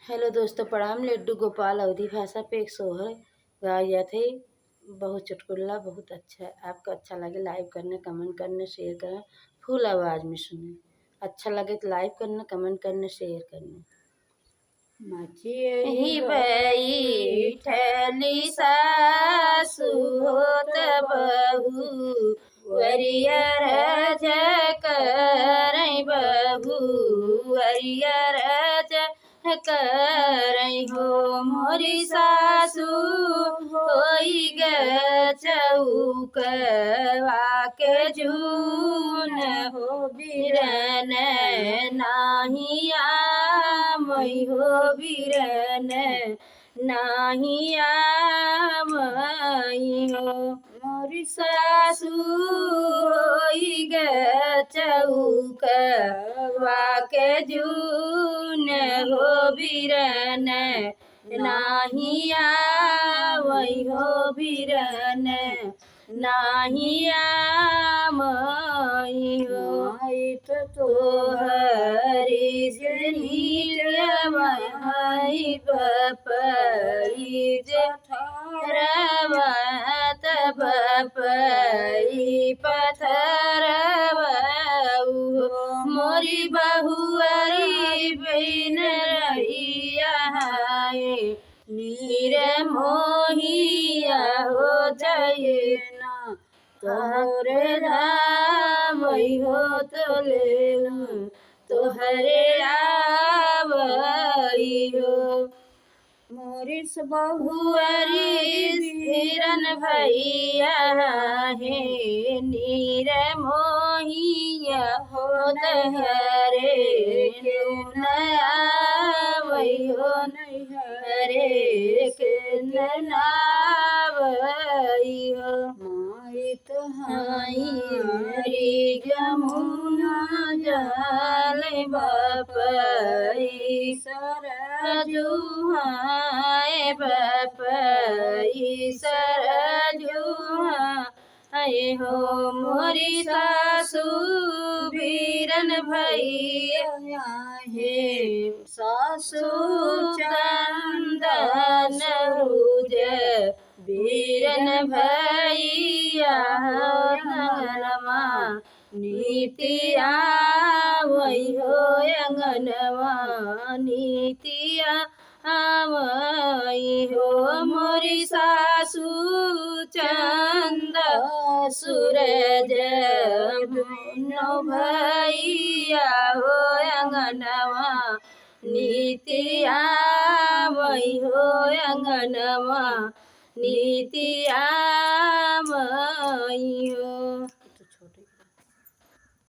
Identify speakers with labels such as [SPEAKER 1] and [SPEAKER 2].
[SPEAKER 1] Hello दोस्तों, प्रणाम। लड्डू गोपाल अवधी भाषा पे एक सोहर गाया थे। बहुत चुटकुला, बहुत अच्छा है। आपको अच्छा लगे लाइक करना, कमेंट करना, शेयर करना, फुल आवाज़ में सुने। अच्छा लगे तो लाइक करना, कमेंट करना, शेयर करना। मचियही बैठली सासु होत बहू, वरियर जकरई बहू, वरियर करई हो। मोरी सासु होई ग चौकवा के जून हो, बिरन नाही आमई हो, बिरन नाही आमई हो। मोरी सासु होई ग चौकवा के जून हो, बिरन नाही आवई हो, बिरन नाही आमई हो। माइत तोहरी जनीलमई बपई जठरवत बपई पथरवऊ। मोरी बहुअरी बिन रहिया है, नीर मोहिया हो जयना तोहरे धामई हो, तो लेना तोहरे आवई हो। मोरिस बहुअरी हिरन भैया है, नीर मोहिया हो तहरे न आवई हो, नैहरे के नावई हो। माइत हई जमुना जल बपई सरजुहाए, बपई सरजुहाए हो। मोरी सासु बीरन भैया है, सासु चंदन रूज बीरन भैया अंगनमा नीतिया वही हो, अंगनवा नीतिया आवई हो। मोरी सासु चंद सूरज नो भैया हो, अंगनवा नीतिया वही हो, अंगनवा नीतिया आवई हो।